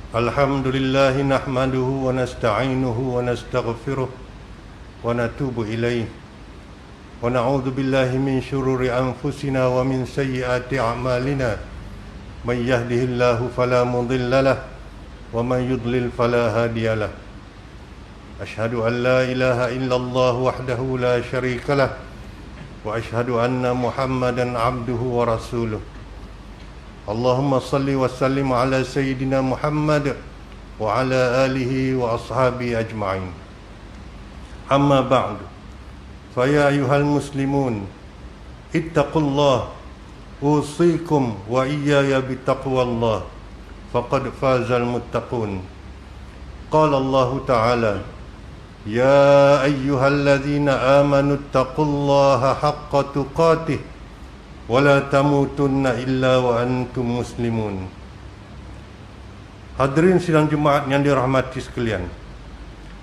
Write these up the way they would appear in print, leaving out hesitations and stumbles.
Alhamdulillah nahmaduhu wa nasta'inuhu wa nastaghfiruh wa natubu ilaih wa na'udzu billahi min syururi anfusina wa min sayyiati a'malina may yahdihillahu fala mudhillalah wa may yudlil fala hadiyalah. Ashhadu an la ilaha illallah wahdahu la syarikalah wa ashhadu anna Muhammadan abduhu wa rasuluh. Allahumma salli wa sallim ala Sayyidina Muhammad wa ala alihi wa ashabi ajma'in. Amma ba'du. Faya ayuhal muslimun, ittaqullah, usikum wa iyaya bitaqwallah, faqad fazal muttaqun. Qala Allah Ta'ala, ya ayyuhalladzina amanu ittaqullaha haqqa tuqatih wala tamutunna illa wa antum muslimun. Hadirin sidang Jumaat yang dirahmati sekalian,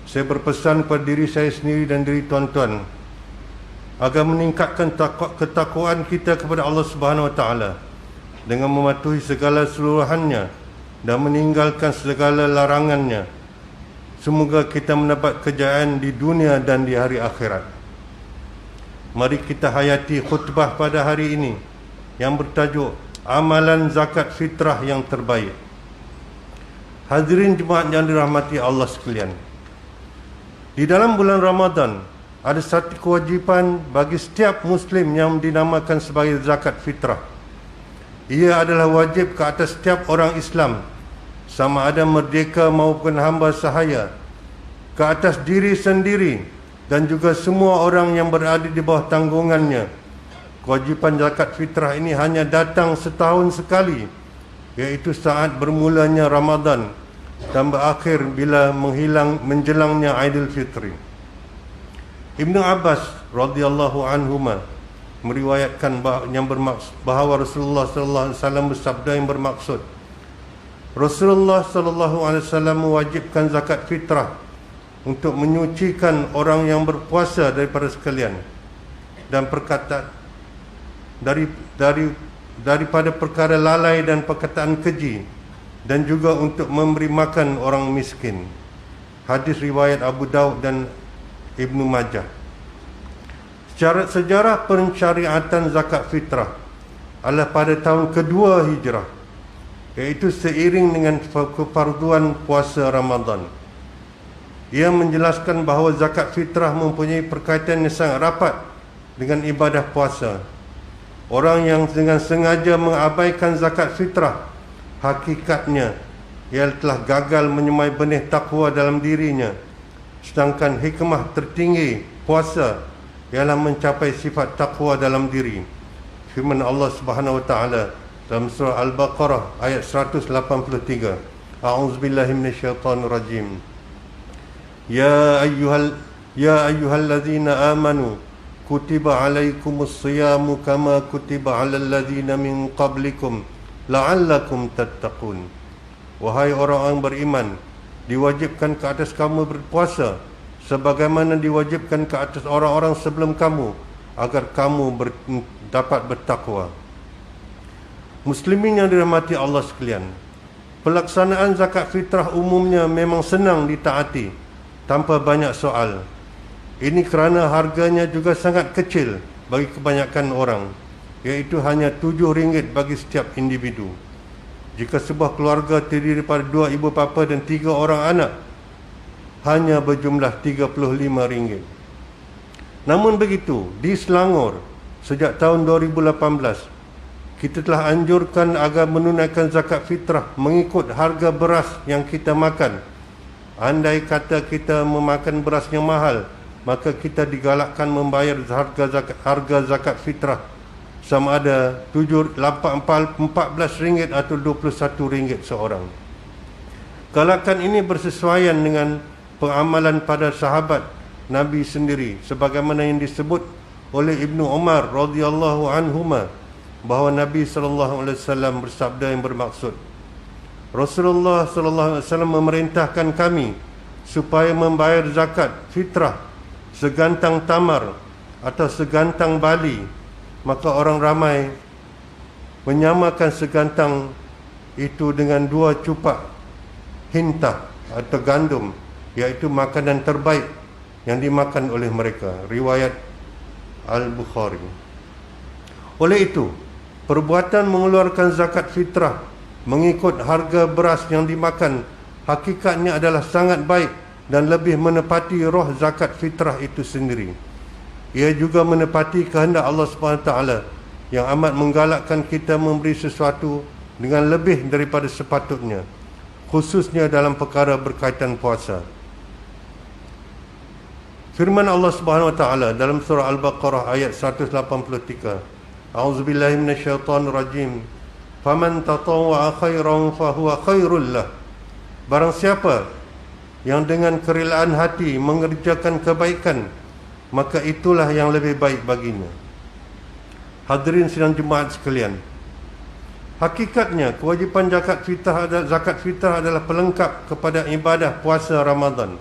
saya berpesan kepada diri saya sendiri dan diri tuan-tuan agar meningkatkan ketakwaan kita kepada Allah Subhanahu Wa Taala dengan mematuhi segala seluruhannya dan meninggalkan segala larangannya. Semoga kita mendapat kejayaan di dunia dan di hari akhirat. Mari kita hayati khutbah pada hari ini yang bertajuk Amalan Zakat Fitrah yang Terbaik. Hadirin jemaat yang dirahmati Allah sekalian, di dalam bulan Ramadan ada satu kewajipan bagi setiap Muslim yang dinamakan sebagai zakat fitrah. Ia adalah wajib ke atas setiap orang Islam, sama ada merdeka maupun hamba sahaya, ke atas diri sendiri dan juga semua orang yang berada di bawah tanggungannya. Kewajipan zakat fitrah ini hanya datang setahun sekali, iaitu saat bermulanya Ramadan dan berakhir bila menjelangnya Aidil Fitri. Ibnu Abbas radhiyallahu anhuma meriwayatkan bahawa Rasulullah sallallahu alaihi wasallam bersabda yang bermaksud, Rasulullah sallallahu alaihi wasallam mewajibkan zakat fitrah untuk menyucikan orang yang berpuasa daripada sekalian dan daripada perkara lalai dan perkataan keji, dan juga untuk memberi makan orang miskin. Hadis riwayat Abu Daud dan Ibnu Majah. Sejarah pensyariatan zakat fitrah adalah pada tahun kedua Hijrah, iaitu seiring dengan kefarduan puasa Ramadan. Ia menjelaskan bahawa zakat fitrah mempunyai perkaitan yang sangat rapat dengan ibadah puasa. Orang yang dengan sengaja mengabaikan zakat fitrah, hakikatnya ia telah gagal menyemai benih takwa dalam dirinya. Sedangkan hikmah tertinggi puasa ialah mencapai sifat takwa dalam diri. Firman Allah Subhanahu Wa Taala dalam surah Al-Baqarah ayat 183. A'udzubillahi minasyaitonir rajim. Ya ayyuhalladzina amanu kutiba alaikumus siyamu kama kutiba alal ladzina min qablikum la'allakum tattaqun. Wahai orang-orang beriman, diwajibkan ke atas kamu berpuasa sebagaimana diwajibkan ke atas orang-orang sebelum kamu, agar kamu dapat bertakwa. Muslimin yang dirahmati Allah sekalian, pelaksanaan zakat fitrah umumnya memang senang ditaati tanpa banyak soal. Ini kerana harganya juga sangat kecil bagi kebanyakan orang, iaitu hanya RM7 bagi setiap individu. Jika sebuah keluarga terdiri daripada 2 ibu bapa dan 3 orang anak, hanya berjumlah RM35. Namun begitu, di Selangor sejak tahun 2018, kita telah anjurkan agar menunaikan zakat fitrah mengikut harga beras yang kita makan. Andai kata kita memakan beras yang mahal, maka kita digalakkan membayar harga zakat fitrah sama ada RM14 atau RM21 seorang. Galakan ini bersesuaian dengan pengamalan pada sahabat Nabi sendiri, sebagaimana yang disebut oleh Ibnu Umar radhiyallahu anhuma bahawa Nabi sallallahu alaihi wasallam bersabda yang bermaksud, Rasulullah sallallahu alaihi wasallam memerintahkan kami supaya membayar zakat fitrah segantang tamar atau segantang bali. Maka orang ramai menyamakan segantang itu dengan 2 cupak hintah atau gandum, iaitu makanan terbaik yang dimakan oleh mereka. Riwayat Al-Bukhari. Oleh itu, perbuatan mengeluarkan zakat fitrah mengikut harga beras yang dimakan hakikatnya adalah sangat baik dan lebih menepati roh zakat fitrah itu sendiri. Ia juga menepati kehendak Allah SWT yang amat menggalakkan kita memberi sesuatu dengan lebih daripada sepatutnya, khususnya dalam perkara berkaitan puasa. Firman Allah Subhanahu wa taala dalam surah Al-Baqarah ayat 183. A'udzubillahi minasyaitonir rajim. Faman tatawwa'a khairan fahuwa khairul lah. Barang siapa yang dengan kerelaan hati mengerjakan kebaikan, maka itulah yang lebih baik baginya. Hadirin sidang jemaat sekalian, hakikatnya kewajipan zakat fitrah adalah pelengkap kepada ibadah puasa Ramadan.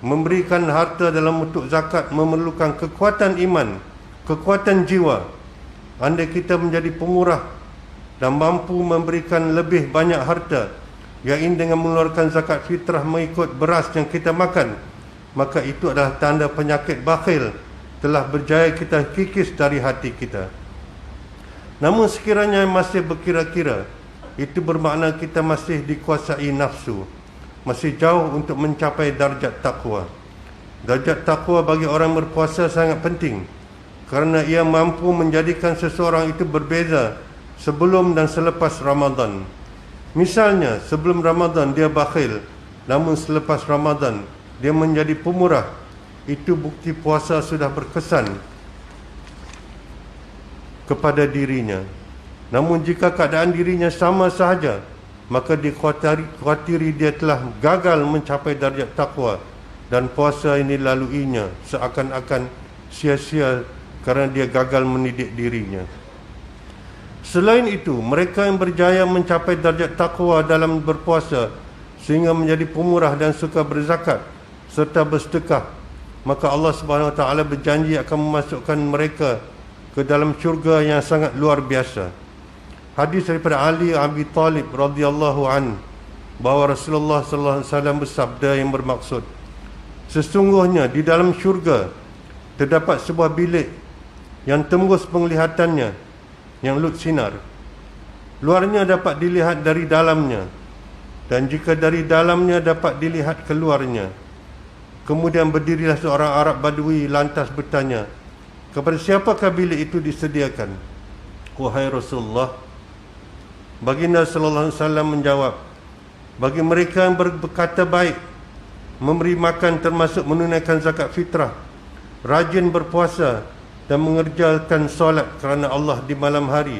Memberikan harta dalam bentuk zakat memerlukan kekuatan iman, kekuatan jiwa. Andai kita menjadi pemurah dan mampu memberikan lebih banyak harta, iaitu dengan mengeluarkan zakat fitrah mengikut beras yang kita makan, maka itu adalah tanda penyakit bakhil telah berjaya kita kikis dari hati kita. Namun sekiranya masih berkira-kira, itu bermakna kita masih dikuasai nafsu, masih jauh untuk mencapai darjat takwa. Darjat takwa bagi orang berpuasa sangat penting, kerana ia mampu menjadikan seseorang itu berbeza sebelum dan selepas Ramadan. Misalnya, sebelum Ramadan dia bakhil, namun selepas Ramadan dia menjadi pemurah. Itu bukti puasa sudah berkesan kepada dirinya. Namun jika keadaan dirinya sama sahaja, maka dikhawatiri dia telah gagal mencapai darjat takwa, dan puasa ini laluinya seakan-akan sia-sia kerana dia gagal mendidik dirinya. Selain itu, mereka yang berjaya mencapai darjat takwa dalam berpuasa sehingga menjadi pemurah dan suka berzakat serta bersedekah, maka Allah Subhanahu wa taala berjanji akan memasukkan mereka ke dalam syurga yang sangat luar biasa. Hadis daripada Ali Abi Talib radhiyallahu an, bahawa Rasulullah sallallahu alaihi wasallam bersabda yang bermaksud, sesungguhnya di dalam syurga terdapat sebuah bilik yang tembus penglihatannya, yang lut sinar. Luarnya dapat dilihat dari dalamnya, dan jika dari dalamnya dapat dilihat keluarnya. Kemudian berdirilah seorang Arab Badui lantas bertanya, kepada siapakah bilik itu disediakan? Wahai Rasulullah, baginda sallallahu alaihi wasallam menjawab, bagi mereka yang berkata baik, memberi makan termasuk menunaikan zakat fitrah, rajin berpuasa dan mengerjakan solat kerana Allah di malam hari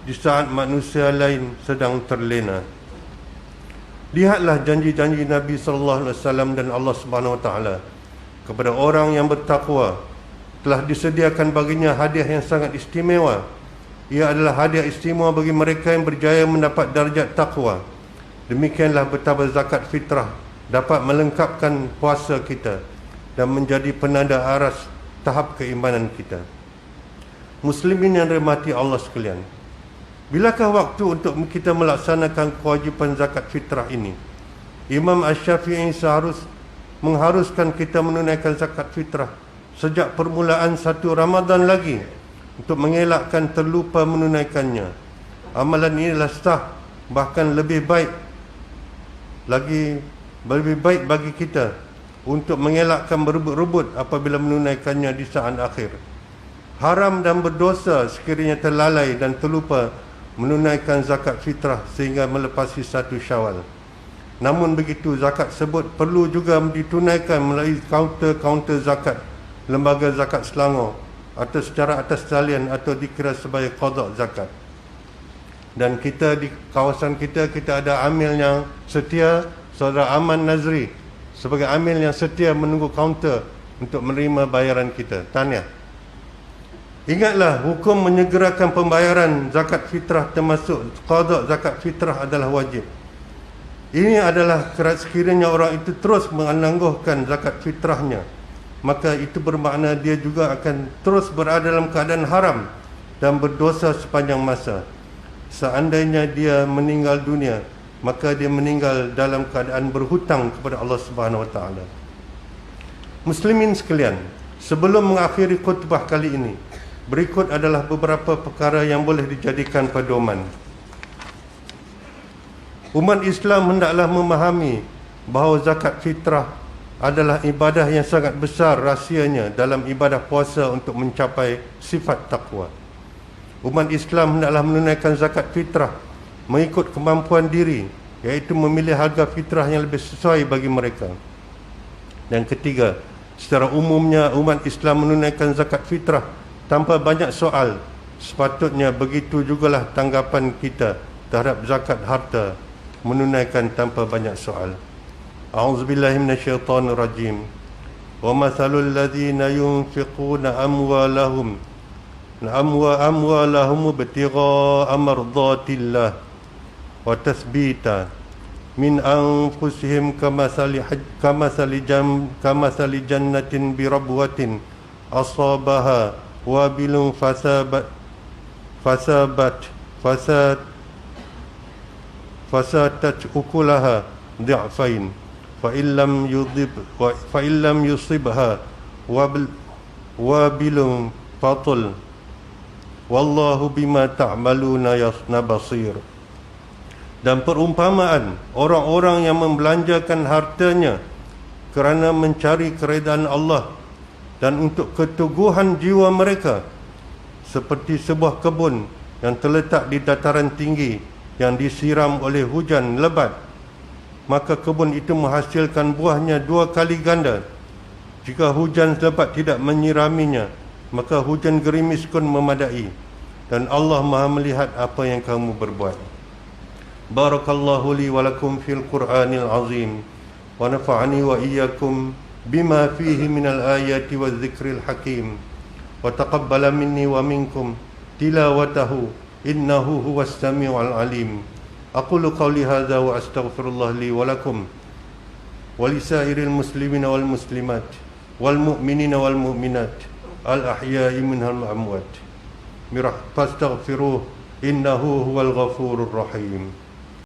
di saat manusia lain sedang terlena. Lihatlah janji-janji Nabi sallallahu alaihi wasallam dan Allah Subhanahu wa taala kepada orang yang bertakwa. Telah disediakan baginya hadiah yang sangat istimewa. Ia adalah hadiah istimewa bagi mereka yang berjaya mendapat darjat takwa. Demikianlah betapa zakat fitrah dapat melengkapkan puasa kita dan menjadi penanda aras tahap keimanan kita. Muslimin yang dirahmati Allah sekalian, bilakah waktu untuk kita melaksanakan kewajipan zakat fitrah ini? Imam Asy-Syafi'i mengharuskan kita menunaikan zakat fitrah sejak permulaan satu Ramadan lagi untuk mengelakkan terlupa menunaikannya. Amalan inilah sah, bahkan lebih baik bagi kita untuk mengelakkan berebut-rebut apabila menunaikannya di saat akhir. Haram dan berdosa sekiranya terlalai dan terlupa menunaikan zakat fitrah sehingga melepasi satu Syawal. Namun begitu, zakat tersebut perlu juga ditunaikan melalui kaunter-kaunter zakat, lembaga zakat Selangor, atau secara atas talian atau dikira sebagai qada zakat. Dan kita di kawasan kita ada amil yang setia, saudara Aman Nazri, sebagai amil yang setia menunggu kaunter untuk menerima bayaran kita. Tahniah. Ingatlah, hukum menyegerakan pembayaran zakat fitrah termasuk qada zakat fitrah adalah wajib. Ini adalah sekiranya orang itu terus menangguhkan zakat fitrahnya, maka itu bermakna dia juga akan terus berada dalam keadaan haram dan berdosa sepanjang masa. Seandainya dia meninggal dunia maka dia meninggal dalam keadaan berhutang kepada Allah Subhanahu Wa Taala. Muslimin sekalian, sebelum mengakhiri khutbah kali ini, berikut adalah beberapa perkara yang boleh dijadikan pedoman. Umat Islam hendaklah memahami bahawa zakat fitrah adalah ibadah yang sangat besar rahsianya dalam ibadah puasa untuk mencapai sifat takwa. Umat Islam hendaklah menunaikan zakat fitrah mengikut kemampuan diri, iaitu memilih harga fitrah yang lebih sesuai bagi mereka. Dan ketiga, secara umumnya umat Islam menunaikan zakat fitrah tanpa banyak soal. Sepatutnya begitu jugalah tanggapan kita terhadap zakat harta, menunaikan tanpa banyak soal. A'udzubillahi minasyaitonir rajim. Wa mathalul ladzina yunfiquna amwalahum ibtigha'a mardatillah wa tathbita min anfusihim kamathali jannatin birabwatin asabaha wabilun fasadat ukulaha di'fain fa illam yusibha wabilun fatul wallahu bima ta'maluna basir. Dan perumpamaan orang-orang yang membelanjakan hartanya kerana mencari keredaan Allah dan untuk keteguhan jiwa mereka, seperti sebuah kebun yang terletak di dataran tinggi yang disiram oleh hujan lebat, maka kebun itu menghasilkan buahnya 2 kali ganda. Jika hujan lebat tidak menyiraminya, maka hujan gerimis pun memadai, dan Allah Maha melihat apa yang kamu berbuat. Barakallahu li wa lakum fil Qur'anil azim wa nafa'ani wa iyyakum bima fihi minal ayati wa dzikril hakim wa taqabbala minni wa minkum tilawatahu innahu huwas samiul alim. Aqulu qawli hadza wa astaghfirullah li wa lakum wa lisairil muslimina wal muslimat wal mu'minina wal mu'minat al ahya'i minhal amwat. Fastaghfiruh innahu huwal ghafurur rahim.